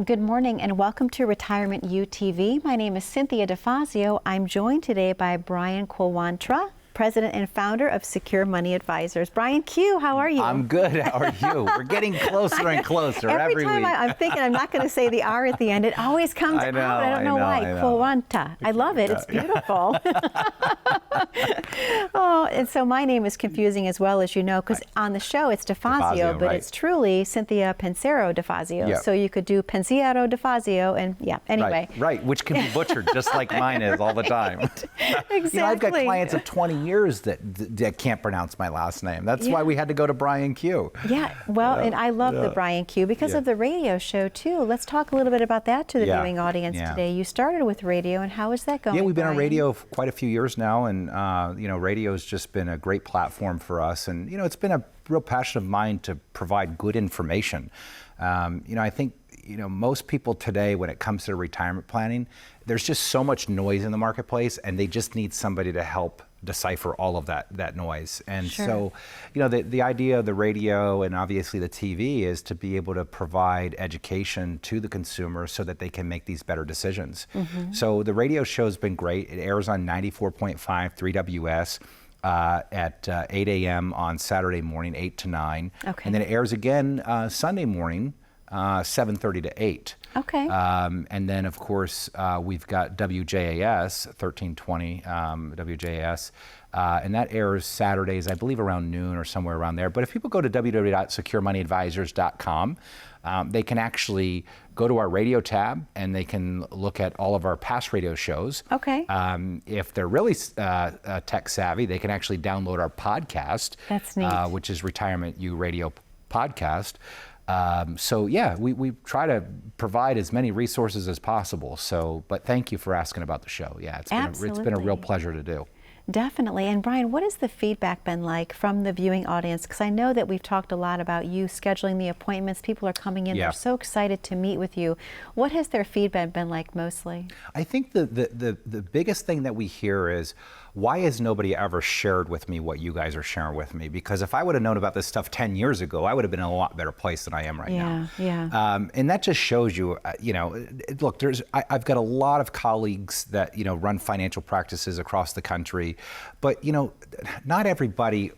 Good morning and welcome to Retirement U TV. My name is Cynthia DeFazio. I'm joined today by Brian Quillantra, President and Founder of Secure Money Advisors. Brian Q, how are you? I'm good. How are you? We're getting closer and closer every time week. I'm thinking I'm not going to say the R at the end. It always comes out. I don't know why. Quillantra. I love it. It's beautiful. Oh, and so my name is confusing as well, as you know, because on the show it's DeFazio, but it's truly Cynthia Pensero DeFazio. Yeah. So you could do Pensiero DeFazio, and anyway. Right, which can be butchered just like mine is all the time. Exactly. You know, I've got clients of 20 years that can't pronounce my last name. That's why we had to go to Brian Q. Yeah, well, and I love the Brian Q because of the radio show too. Let's talk a little bit about that to the viewing audience today. You started with radio, and how is that going? Yeah, we've been Brian? on radio for quite a few years now, and radio has just been a great platform for us. And it's been a real passion of mine to provide good information. I think most people today, when it comes to retirement planning, there's just so much noise in the marketplace, and they just need somebody to help decipher all of that noise. And so, the idea of the radio and obviously the TV is to be able to provide education to the consumer so that they can make these better decisions. So the radio show's been great. It airs on 94.5 3WS. At 8 a.m. on Saturday morning, 8 to 9. Okay. And then it airs again Sunday morning, 7:30 to 8. Okay. And then, of course, we've got WJAS, 1320 WJAS, and that airs Saturdays, I believe, around noon or somewhere around there. But if people go to www.securemoneyadvisors.com, they can actually go to our radio tab and they can look at all of our past radio shows. Okay. If they're really tech savvy, they can actually download our podcast. That's neat. Which is Retirement U Radio Podcast. We try to provide as many resources as possible. But thank you for asking about the show. Yeah, it's been a real pleasure to do. Definitely. And Brian, what has the feedback been like from the viewing audience? Because I know that we've talked a lot about you scheduling the appointments. People are coming in. They're so excited to meet with you. What has their feedback been like mostly? I think the biggest thing that we hear is, why has nobody ever shared with me what you guys are sharing with me? Because if I would have known about this stuff 10 years ago, I would have been in a lot better place than I am right now. Yeah. And that just shows you, look, I've got a lot of colleagues that, run financial practices across the country, but, not everybody,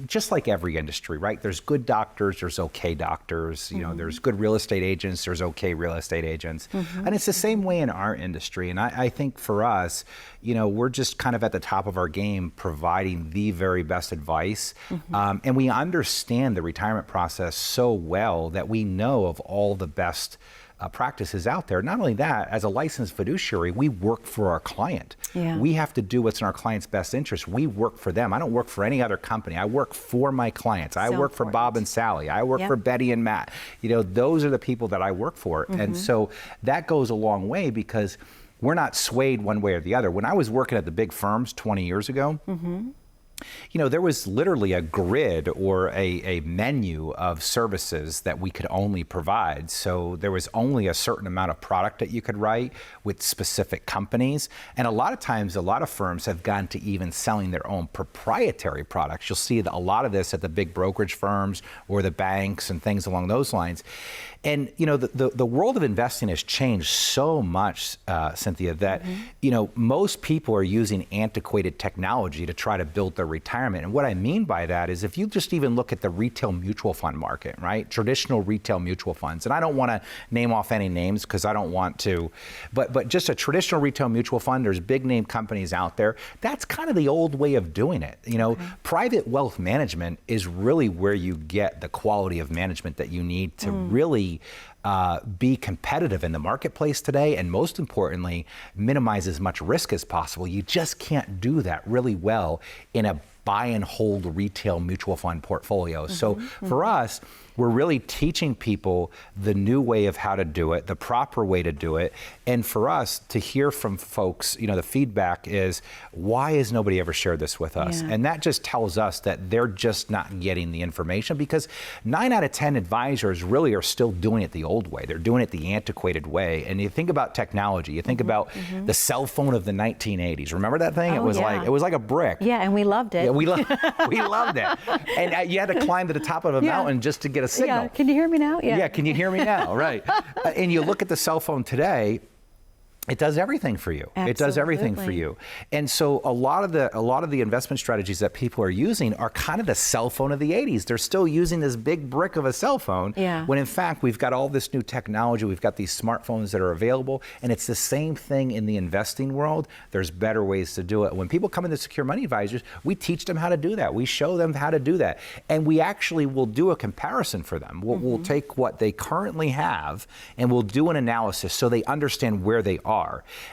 just like every industry, right? There's good doctors, there's okay doctors, there's good real estate agents, there's okay real estate agents. And it's the same way in our industry. And I think for us, we're just kind of at the top of our game providing the very best advice. And we understand the retirement process so well that we know of all the best practices out there. Not only that, as a licensed fiduciary, we work for our client. We have to do what's in our client's best interest. We work for them. I don't work for any other company. I work for my clients. I work for Bob and Sally. I work for Betty and Matt. Those are the people that I work for. And so that goes a long way because we're not swayed one way or the other. When I was working at the big firms 20 years ago, there was literally a grid or a menu of services that we could only provide. So there was only a certain amount of product that you could write with specific companies. And a lot of times, a lot of firms have gone to even selling their own proprietary products. You'll see a lot of this at the big brokerage firms or the banks and things along those lines. And, the world of investing has changed so much, Cynthia, that, most people are using antiquated technology to try to build their retirement. And what I mean by that is if you just even look at the retail mutual fund market, right? Traditional retail mutual funds. And I don't want to name off any names because I don't want to, but just a traditional retail mutual fund, there's big name companies out there. That's kind of the old way of doing it. Private wealth management is really where you get the quality of management that you need to really be competitive in the marketplace today, and most importantly, minimize as much risk as possible. You just can't do that really well in a buy and hold retail mutual fund portfolio. So for us, we're really teaching people the new way of how to do it, the proper way to do it. And for us to hear from folks, the feedback is, why has nobody ever shared this with us? And that just tells us that they're just not getting the information, because 9 out of 10 advisors really are still doing it the old way. They're doing it the antiquated way. And you think about technology, you think about the cell phone of the 1980s. Remember that thing? It was like a brick. Yeah, and we loved it. we loved it. And you had to climb to the top of a mountain just to get a signal. Yeah. Can you hear me now? Yeah, can you hear me now? Right. And you look at the cell phone today, it does everything for you. Absolutely. It does everything for you. And so a lot of the investment strategies that people are using are kind of the cell phone of the 80s. They're still using this big brick of a cell phone, when in fact we've got all this new technology. We've got these smartphones that are available, and it's the same thing in the investing world. There's better ways to do it. When people come into Secure Money Advisors, we teach them how to do that. We show them how to do that. And we actually will do a comparison for them. We'll take what they currently have and we'll do an analysis so they understand where they are.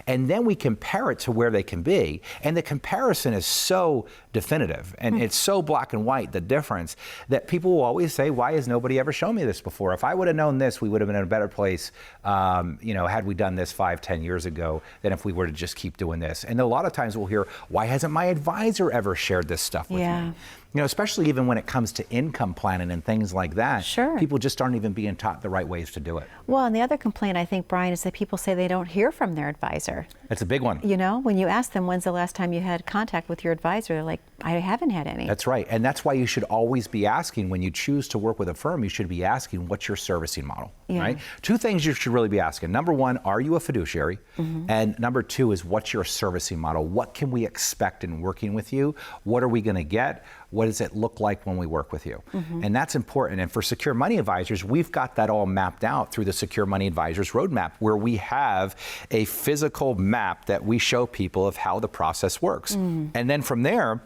And then we compare it to where they can be. And the comparison is so definitive and it's so black and white, the difference, that people will always say, why has nobody ever shown me this before? If I would have known this, we would have been in a better place, had we done this 5-10 years ago than if we were to just keep doing this. And a lot of times we'll hear, why hasn't my advisor ever shared this stuff with me? Especially even when it comes to income planning and things like that. Sure. People just aren't even being taught the right ways to do it. Well, and the other complaint, I think, Brian, is that people say they don't hear from their advisor. That's a big one. When you ask them, when's the last time you had contact with your advisor, they're like, I haven't had any. That's right. And that's why you should always be asking, when you choose to work with a firm, you should be asking, what's your servicing model, right? 2 things you should really be asking. Number 1, are you a fiduciary? And number 2 is, what's your servicing model? What can we expect in working with you? What are we going to get? What does it look like when we work with you? And that's important. And for Secure Money Advisors, we've got that all mapped out through the Secure Money Advisors Roadmap, where we have a physical map that we show people of how the process works. And then from there,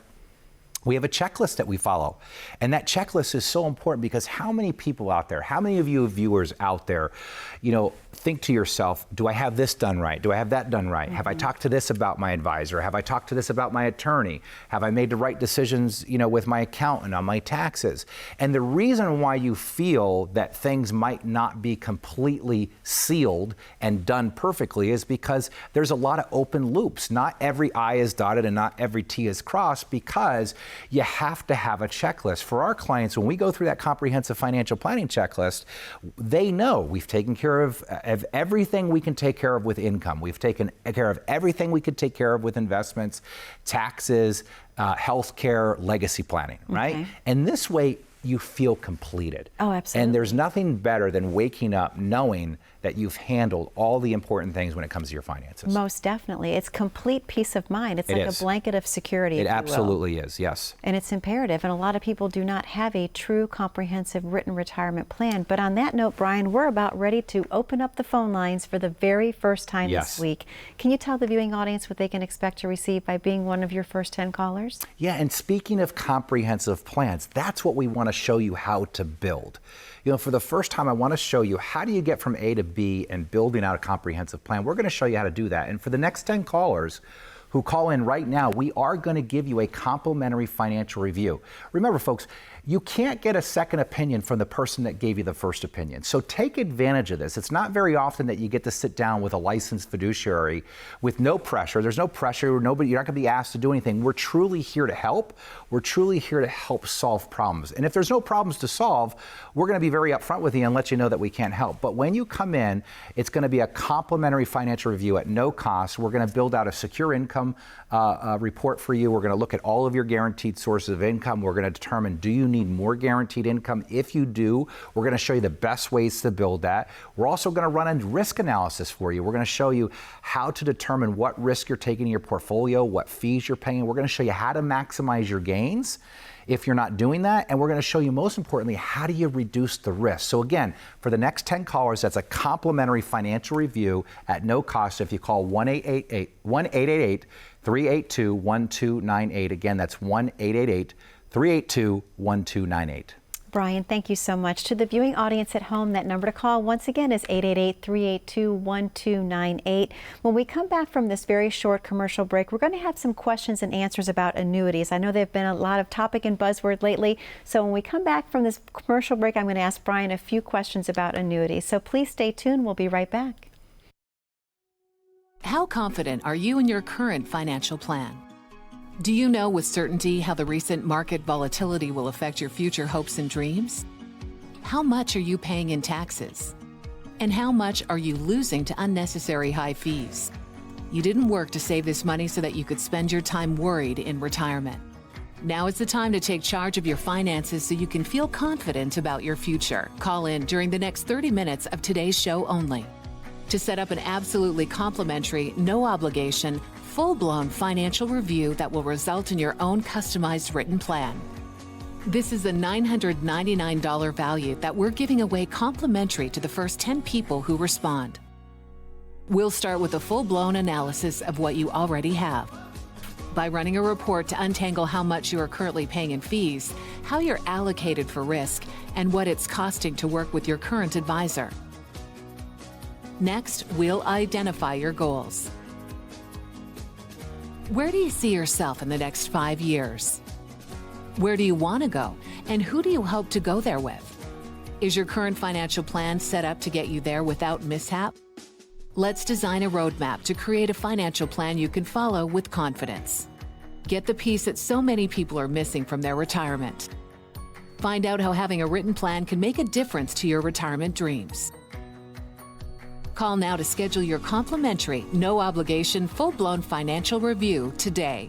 we have a checklist that we follow. And that checklist is so important because how many people out there, how many of you viewers out there, think to yourself, do I have this done right? Do I have that done right? Have I talked to this about my advisor? Have I talked to this about my attorney? Have I made the right decisions, with my accountant on my taxes? And the reason why you feel that things might not be completely sealed and done perfectly is because there's a lot of open loops. Not every I is dotted and not every T is crossed, because you have to have a checklist. For our clients, when we go through that comprehensive financial planning checklist, they know we've taken care of everything we can take care of with income. We've taken care of everything we could take care of with investments, taxes, healthcare, legacy planning, right? And this way, you feel completed. Oh, absolutely. And there's nothing better than waking up knowing that you've handled all the important things when it comes to your finances. Most definitely. It's complete peace of mind. It's like a blanket of security, if you will. It absolutely is, yes. And it's imperative. And a lot of people do not have a true comprehensive written retirement plan. But on that note, Brian, we're about ready to open up the phone lines for the very first time this week. Can you tell the viewing audience what they can expect to receive by being one of your first 10 callers? Yeah, and speaking of comprehensive plans, that's what we want to show you how to build. For the first time, I want to show you, how do you get from A to B and building out a comprehensive plan? We're going to show you how to do that. And for the next 10 callers who call in right now, we are going to give you a complimentary financial review. Remember, folks, you can't get a second opinion from the person that gave you the first opinion. So take advantage of this. It's not very often that you get to sit down with a licensed fiduciary with no pressure. There's no pressure. You're not going to be asked to do anything. We're truly here to help. We're truly here to help solve problems. And if there's no problems to solve, we're going to be very upfront with you and let you know that we can't help. But when you come in, it's going to be a complimentary financial review at no cost. We're going to build out a secure income report for you. We're going to look at all of your guaranteed sources of income. We're going to determine, do you need more guaranteed income? If you do, we're going to show you the best ways to build that. We're also going to run a risk analysis for you. We're going to show you how to determine what risk you're taking in your portfolio, what fees you're paying. We're going to show you how to maximize your gains if you're not doing that. And we're going to show you, most importantly, how do you reduce the risk? So again, for the next 10 callers, that's a complimentary financial review at no cost if you call 1-888-382-1298. Again, that's 1-888-382-1298. Brian, thank you so much. To the viewing audience at home, that number to call once again is 888-382-1298. When we come back from this very short commercial break, we're going to have some questions and answers about annuities. I know they've been a lot of topic and buzzword lately. So when we come back from this commercial break, I'm going to ask Brian a few questions about annuities. So please stay tuned. We'll be right back. How confident are you in your current financial plan? Do you know with certainty how the recent market volatility will affect your future hopes and dreams? How much are you paying in taxes? And how much are you losing to unnecessary high fees? You didn't work to save this money so that you could spend your time worried in retirement. Now is the time to take charge of your finances so you can feel confident about your future. Call in during the next 30 minutes of today's show only to set up an absolutely complimentary, no obligation, full-blown financial review that will result in your own customized written plan. This is a $999 value that we're giving away complimentary to the first 10 people who respond. We'll start with a full-blown analysis of what you already have by running a report to untangle how much you are currently paying in fees, how you're allocated for risk, and what it's costing to work with your current advisor. Next, we'll identify your goals. Where do you see yourself in the next 5 years? Where do you want to go, and who do you hope to go there with? Is your current financial plan set up to get you there without mishap? Let's design a roadmap to create a financial plan you can follow with confidence. Get the piece that so many people are missing from their retirement. Find out how having a written plan can make a difference to your retirement dreams. Call now to schedule your complimentary, no obligation, full-blown financial review today.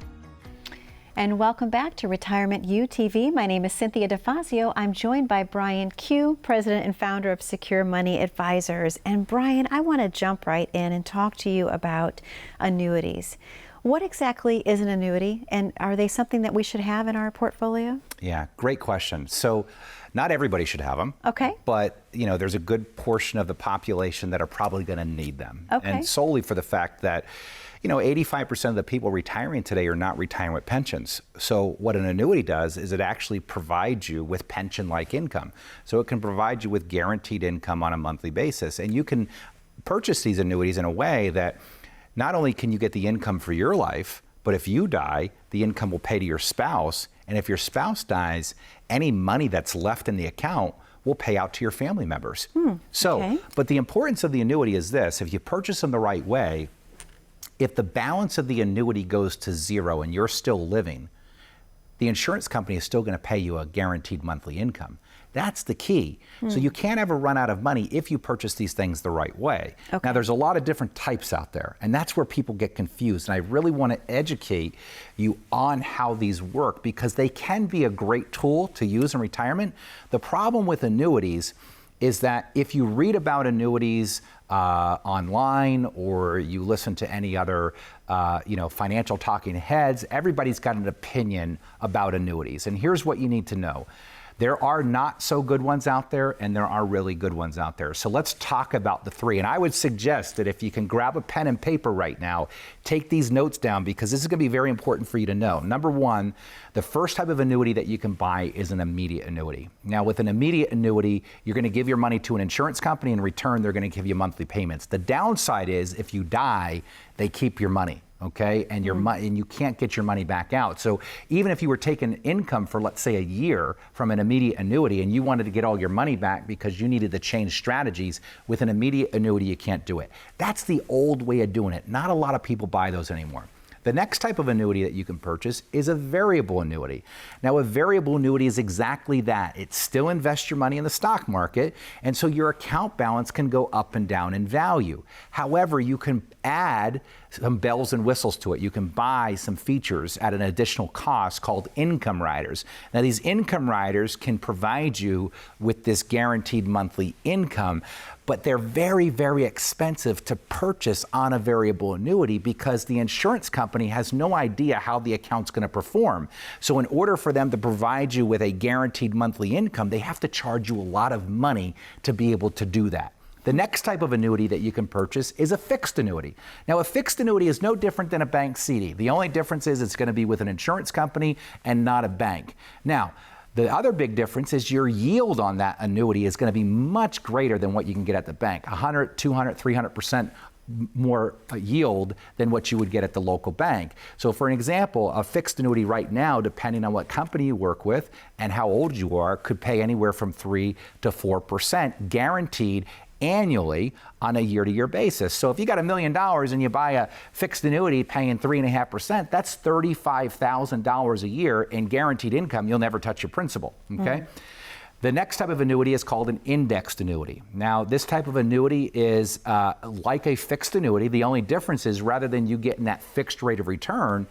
And welcome back to Retirement U TV. My name is Cynthia DeFazio. I'm joined by Brian Q, President and Founder of Secure Money Advisors. And Brian, I want to jump right in and talk to you about annuities. What exactly is an annuity, and are they something that we should have in our portfolio? Yeah, great question. So not everybody should have them. Okay. But, there's a good portion of the population that are probably going to need them. Okay. And solely for the fact that 85% of the people retiring today are not retiring with pensions. So what an annuity does is it actually provides you with pension-like income. So it can provide you with guaranteed income on a monthly basis. And you can purchase these annuities in a way that not only can you get the income for your life, but if you die, the income will pay to your spouse. And if your spouse dies, any money that's left in the account will pay out to your family members. But the importance of the annuity is this: if you purchase them the right way, if the balance of the annuity goes to zero and you're still living, the insurance company is still going to pay you a guaranteed monthly income. That's the key. So you can't ever run out of money if you purchase these things the right way. Okay. Now, there's a lot of different types out there, and that's where people get confused. And I really want to educate you on how these work, because they can be a great tool to use in retirement. The problem with annuities is that if you read about annuities online, or you listen to any other financial talking heads, everybody's got an opinion about annuities. And here's what you need to know. There are not so good ones out there, and there are really good ones out there. So let's talk about the three. And I would suggest that if you can grab a pen and paper right now, take these notes down, because this is going to be very important for you to know. Number one, the first type of annuity that you can buy is an immediate annuity. Now, with an immediate annuity, you're going to give your money to an insurance company. In return, they're going to give you monthly payments. The downside is if you die, they keep your money. Okay, and and you can't get your money back out. So even if you were taking income for, let's say, a year from an immediate annuity, and you wanted to get all your money back because you needed to change strategies, with an immediate annuity, you can't do it. That's the old way of doing it. Not a lot of people buy those anymore. The next type of annuity that you can purchase is a variable annuity. Now, a variable annuity is exactly that. It still invests your money in the stock market, and so your account balance can go up and down in value. However, you can add some bells and whistles to it. You can buy some features at an additional cost called income riders. Now, these income riders can provide you with this guaranteed monthly income, but they're very, very expensive to purchase on a variable annuity, because the insurance company has no idea how the account's going to perform. So in order for them to provide you with a guaranteed monthly income, they have to charge you a lot of money to be able to do that. The next type of annuity that you can purchase is a fixed annuity. Now, a fixed annuity is no different than a bank CD. The only difference is it's going to be with an insurance company and not a bank. Now, the other big difference is your yield on that annuity is going to be much greater than what you can get at the bank. 100, 200, 300% more yield than what you would get at the local bank. So for an example, a fixed annuity right now, depending on what company you work with and how old you are, could pay anywhere from 3 to 4% guaranteed annually on a year-to-year basis. So if you got $1 million and you buy a fixed annuity paying 3.5%, that's $35,000 a year in guaranteed income. You'll never touch your principal, okay? The next type of annuity is called an indexed annuity. Now, this type of annuity is like a fixed annuity. The only difference is, rather than you getting that fixed rate of return,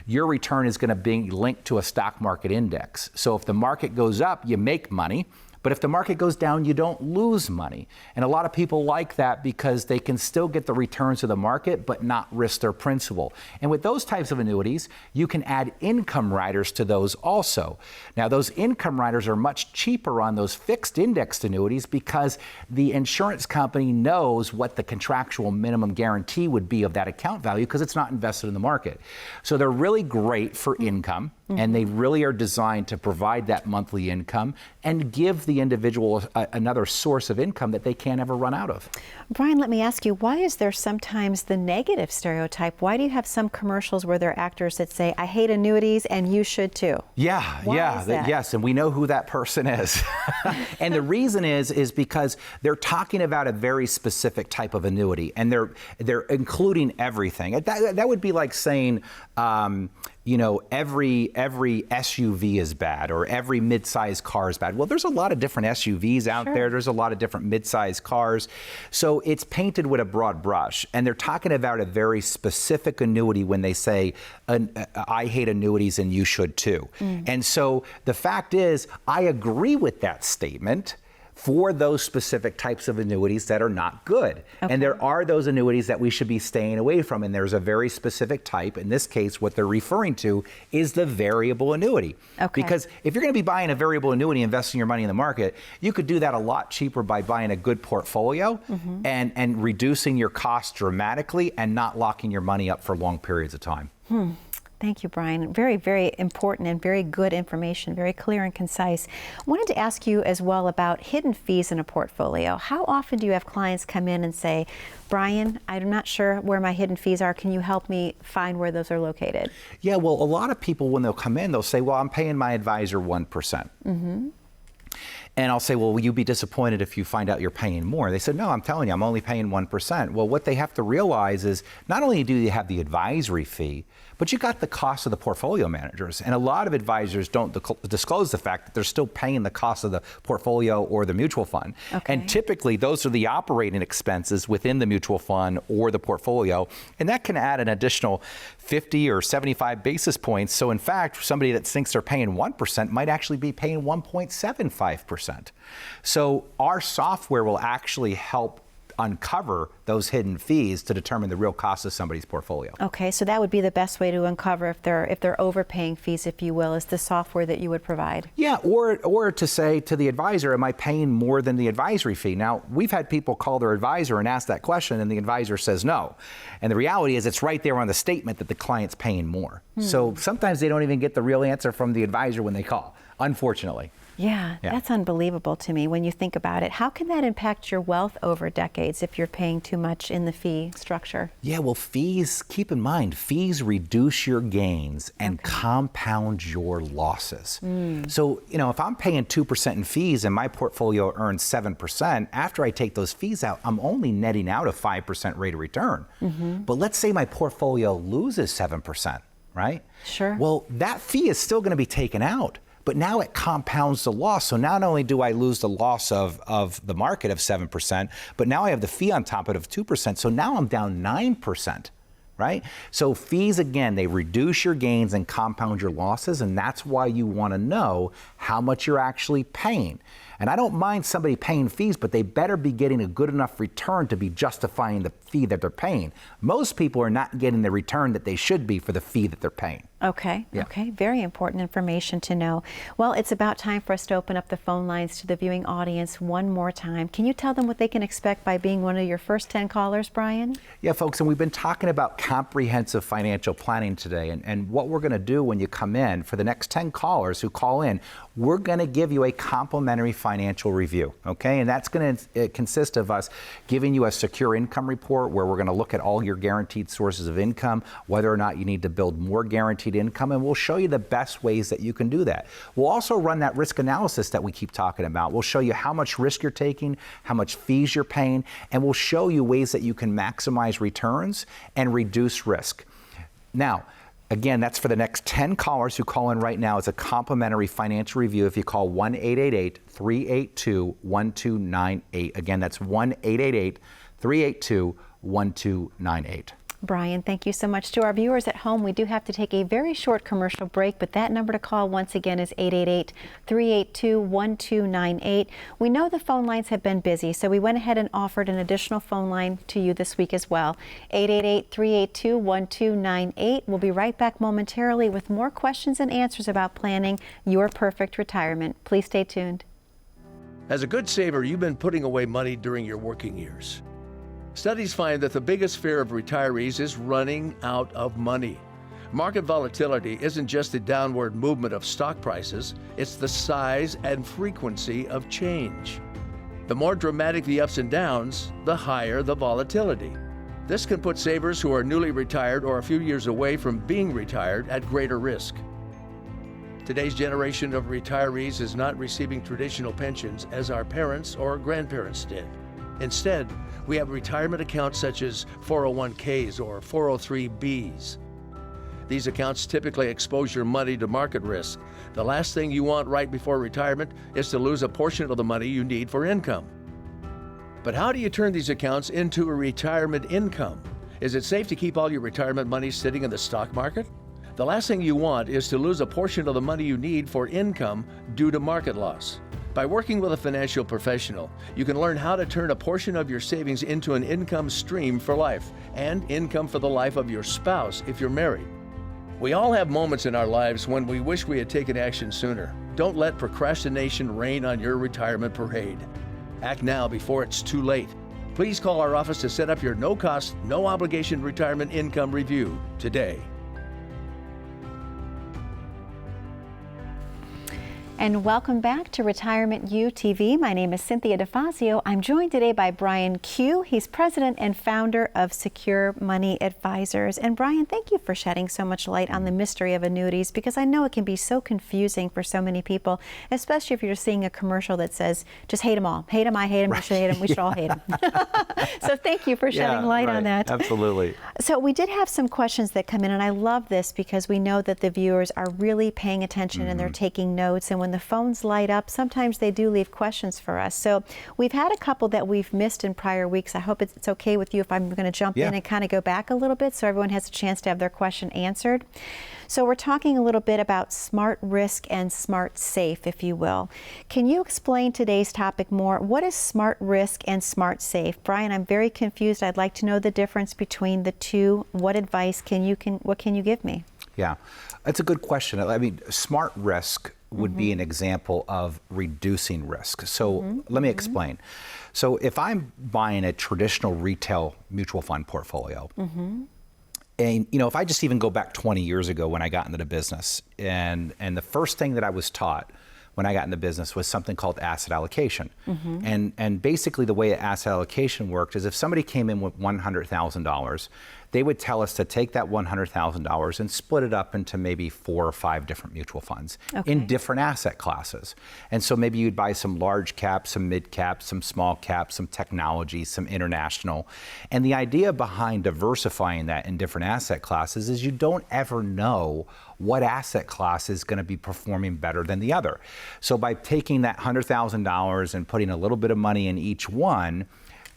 your return is going to be linked to a stock market index. So if the market goes up, you make money. But if the market goes down, you don't lose money. And a lot of people like that because they can still get the returns of the market, but not risk their principal. And with those types of annuities, you can add income riders to those also. Now, those income riders are much cheaper on those fixed indexed annuities because the insurance company knows what the contractual minimum guarantee would be of that account value because it's not invested in the market. So they're really great for income. And they really are designed to provide that monthly income and give the individual another source of income that they can't ever run out of. Brian, let me ask you, why is there sometimes the negative stereotype? Why do you have some commercials where there are actors that say, I hate annuities and you should too? Yes, and we know who that person is. And the reason is because they're talking about a very specific type of annuity, and they're including everything. That would be like saying, every SUV is bad or every mid-sized car is bad. Well, there's a lot of different SUVs out there. There's a lot of different mid-sized cars. So it's painted with a broad brush. And they're talking about a very specific annuity when they say, I hate annuities and you should too. And so the fact is, I agree with that statement for those specific types of annuities that are not good. Okay. And there are those annuities that we should be staying away from, and there's a very specific type. In this case, what they're referring to is the variable annuity. Okay. Because if you're going to be buying a variable annuity, investing your money in the market, you could do that a lot cheaper by buying a good portfolio and reducing your costs dramatically and not locking your money up for long periods of time. Thank you, Brian. Very, very important and very good information, very clear and concise. I wanted to ask you as well about hidden fees in a portfolio. How often do you have clients come in and say, Brian, I'm not sure where my hidden fees are. Can you help me find where those are located? Yeah, well, a lot of people, when they'll come in, they'll say, well, I'm paying my advisor 1%. And I'll say, well, will you be disappointed if you find out you're paying more? They said, no, I'm telling you, I'm only paying 1%. Well, what they have to realize is not only do you have the advisory fee, but you got the cost of the portfolio managers. And a lot of advisors don't disclose the fact that they're still paying the cost of the portfolio or the mutual fund. Okay. And typically, those are the operating expenses within the mutual fund or the portfolio. And that can add an additional 50 or 75 basis points. So in fact, somebody that thinks they're paying 1% might actually be paying 1.75%. So our software will actually help uncover those hidden fees to determine the real cost of somebody's portfolio. Okay, so that would be the best way to uncover if they're overpaying fees, if you will, is the software that you would provide. Yeah, or to say to the advisor, am I paying more than the advisory fee? Now, we've had people call their advisor and ask that question, and the advisor says no. And the reality is it's right there on the statement that the client's paying more. So sometimes they don't even get the real answer from the advisor when they call, unfortunately. Yeah, that's unbelievable to me when you think about it. How can that impact your wealth over decades if you're paying too much in the fee structure? Yeah, well, fees, keep in mind, fees reduce your gains and compound your losses. So, if I'm paying 2% in fees and my portfolio earns 7%, after I take those fees out, I'm only netting out a 5% rate of return. But let's say my portfolio loses 7%, right? Sure. Well, that fee is still going to be taken out. But now it compounds the loss. So not only do I lose the loss of the market of 7%, but now I have the fee on top of it of 2%. So now I'm down 9%, right? So fees, again, they reduce your gains and compound your losses. And that's why you want to know how much you're actually paying. And I don't mind somebody paying fees, but they better be getting a good enough return to be justifying the fee that they're paying. Most people are not getting the return that they should be for the fee that they're paying. Okay, okay, very important information to know. Well, it's about time for us to open up the phone lines to the viewing audience one more time. Can you tell them what they can expect by being one of your first 10 callers, Brian? Yeah, folks, and we've been talking about comprehensive financial planning today. And what we're going to do when you come in, for the next 10 callers who call in, we're going to give you a complimentary financial review, okay? And that's going to consist of us giving you a secure income report where we're going to look at all your guaranteed sources of income, whether or not you need to build more guaranteed income, and we'll show you the best ways that you can do that. We'll also run that risk analysis that we keep talking about. We'll show you how much risk you're taking, how much fees you're paying, and we'll show you ways that you can maximize returns and reduce risk. Now, again, that's for the next 10 callers who call in right now. It's a complimentary financial review if you call 1-888-382-1298. Again, that's 1-888-382-1298. Brian, thank you so much. To our viewers at home, we do have to take a very short commercial break, but that number to call once again is 888-382-1298. We know the phone lines have been busy, so we went ahead and offered an additional phone line to you this week as well. 888-382-1298. We'll be right back momentarily with more questions and answers about planning your perfect retirement. Please stay tuned. As a good saver, you've been putting away money during your working years. Studies find that the biggest fear of retirees is running out of money. Market volatility isn't just the downward movement of stock prices, it's the size and frequency of change. The more dramatic the ups and downs, the higher the volatility. This can put savers who are newly retired or a few years away from being retired at greater risk. Today's generation of retirees is not receiving traditional pensions as our parents or grandparents did. Instead, we have retirement accounts such as 401ks or 403bs. These accounts typically expose your money to market risk. The last thing you want right before retirement is to lose a portion of the money you need for income. But how do you turn these accounts into a retirement income? Is it safe to keep all your retirement money sitting in the stock market? The last thing you want is to lose a portion of the money you need for income due to market loss. By working with a financial professional, you can learn how to turn a portion of your savings into an income stream for life and income for the life of your spouse if you're married. We all have moments in our lives when we wish we had taken action sooner. Don't let procrastination reign on your retirement parade. Act now before it's too late. Please call our office to set up your no-cost, no-obligation retirement income review today. And welcome back to Retirement U TV. My name is Cynthia DeFazio. I'm joined today by Brian Q. He's president and founder of Secure Money Advisors. And Brian, thank you for shedding so much light on the mystery of annuities, because I know it can be so confusing for so many people, especially if you're just seeing a commercial that says, just hate them all. Hate them, I hate them, you should hate them, we should all hate them. So thank you for shedding light on that. Absolutely. So we did have some questions that come in, and I love this because we know that the viewers are really paying attention and they're taking notes. And when the phones light up, sometimes they do leave questions for us. So we've had a couple that we've missed in prior weeks. I hope it's okay with you if I'm going to jump in and kind of go back a little bit so everyone has a chance to have their question answered. So we're talking a little bit about smart risk and smart safe, if you will. Can you explain today's topic more? What is smart risk and smart safe? Brian, I'm very confused. I'd like to know the difference between the two. What advice what can you give me? Yeah, that's a good question. I mean, smart risk would be an example of reducing risk. So let me explain. So if I'm buying a traditional retail mutual fund portfolio, and if I just even go back 20 years ago when I got into the business, and the first thing that I was taught when I got into business was something called asset allocation. And basically the way asset allocation worked is if somebody came in with $100,000, they would tell us to take that $100,000 and split it up into maybe 4 or 5 different mutual funds in different asset classes. And so maybe you'd buy some large cap, some mid cap, some small cap, some technology, some international. And the idea behind diversifying that in different asset classes is you don't ever know what asset class is going to be performing better than the other. So by taking that $100,000 and putting a little bit of money in each one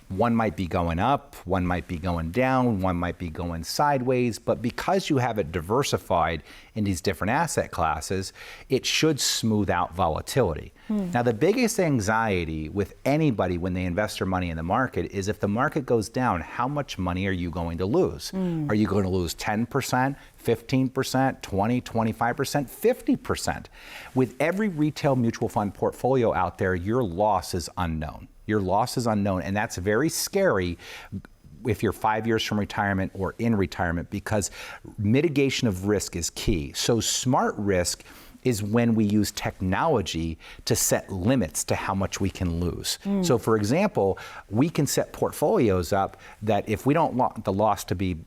might be going up, one might be going down, one might be going sideways, but because you have it diversified in these different asset classes, it should smooth out volatility. Now, the biggest anxiety with anybody when they invest their money in the market is if the market goes down, how much money are you going to lose? Are you going to lose 10%, 15%, 20, 25%, 50%? With every retail mutual fund portfolio out there, your loss is unknown. Your loss is unknown, and that's very scary if you're 5 years from retirement or in retirement, because mitigation of risk is key. So smart risk is when we use technology to set limits to how much we can lose. So for example, we can set portfolios up that if we don't want the loss to be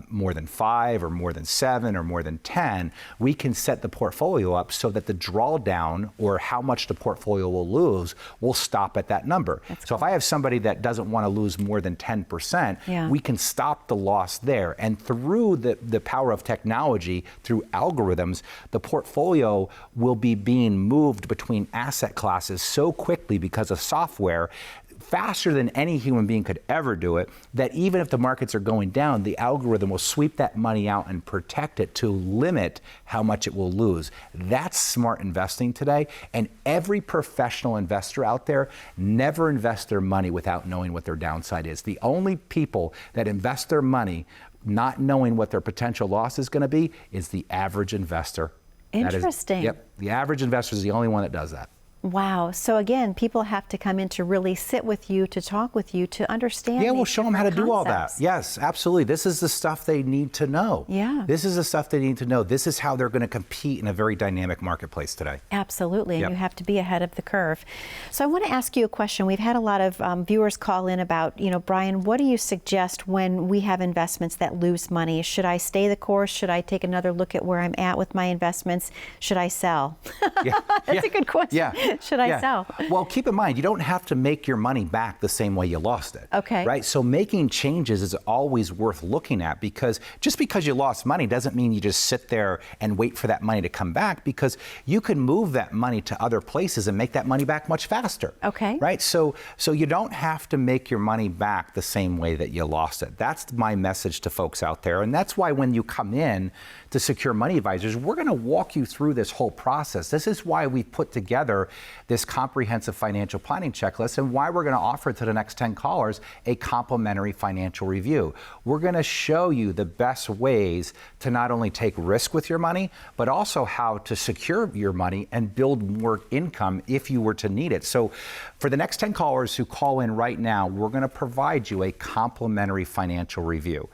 more than 5 or more than 7 or more than 10, we can set the portfolio up so that the drawdown or how much the portfolio will lose will stop at that number. So if I have somebody that doesn't want to lose more than 10%, we can stop the loss there. And through the power of technology, through algorithms, the portfolio will be being moved between asset classes so quickly because of software faster than any human being could ever do it, that even if the markets are going down, the algorithm will sweep that money out and protect it to limit how much it will lose. That's smart investing today. And every professional investor out there never invests their money without knowing what their downside is. The only people that invest their money not knowing what their potential loss is going to be is the average investor. Interesting. Yep. The average investor is the only one that does that. Wow. So again, people have to come in to really sit with you, to talk with you, to understand. Yeah, we'll show them how to do all that. concepts. Yes, absolutely. This is the stuff they need to know. Yeah. This is the stuff they need to know. This is how they're going to compete in a very dynamic marketplace today. Absolutely. Yep. And you have to be ahead of the curve. So I want to ask you a question. We've had a lot of viewers call in about, Brian, what do you suggest when we have investments that lose money? Should I stay the course? Should I take another look at where I'm at with my investments? Should I sell? Yeah. That's a good question. Yeah. Should I sell? Well, keep in mind, you don't have to make your money back the same way you lost it. Okay. Right? So making changes is always worth looking at, because just because you lost money doesn't mean you just sit there and wait for that money to come back, because you can move that money to other places and make that money back much faster. Okay. Right? So you don't have to make your money back the same way that you lost it. That's my message to folks out there. And that's why when you come in to Secure Money Advisors, we're going to walk you through this whole process. This is why we put together this comprehensive financial planning checklist, and why we're going to offer to the next 10 callers a complimentary financial review. We're going to show you the best ways to not only take risk with your money, but also how to secure your money and build more income if you were to need it. So for the next 10 callers who call in right now, we're going to provide you a complimentary financial review.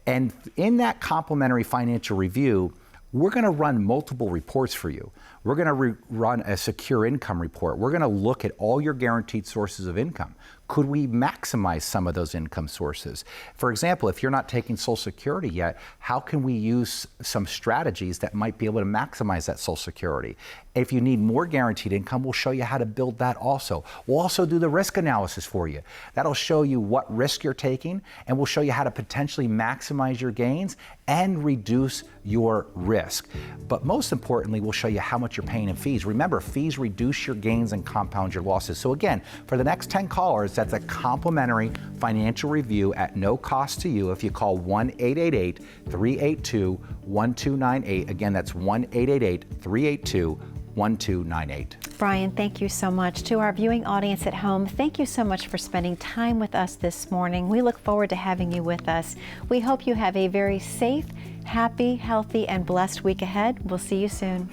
And in that complimentary financial review, we're going to run multiple reports for you. We're going to run a secure income report. We're going to look at all your guaranteed sources of income. Could we maximize some of those income sources? For example, if you're not taking Social Security yet, how can we use some strategies that might be able to maximize that Social Security? If you need more guaranteed income, we'll show you how to build that also. We'll also do the risk analysis for you. That'll show you what risk you're taking, and we'll show you how to potentially maximize your gains and reduce your risk. But most importantly, we'll show you how much you're paying in fees. Remember, fees reduce your gains and compound your losses. So again, for the next 10 callers, that's a complimentary financial review at no cost to you if you call 1-888-382-1298. Again, that's 1-888-382-1298. Brian, thank you so much. To our viewing audience at home, thank you so much for spending time with us this morning. We look forward to having you with us. We hope you have a very safe, happy, healthy, and blessed week ahead. We'll see you soon.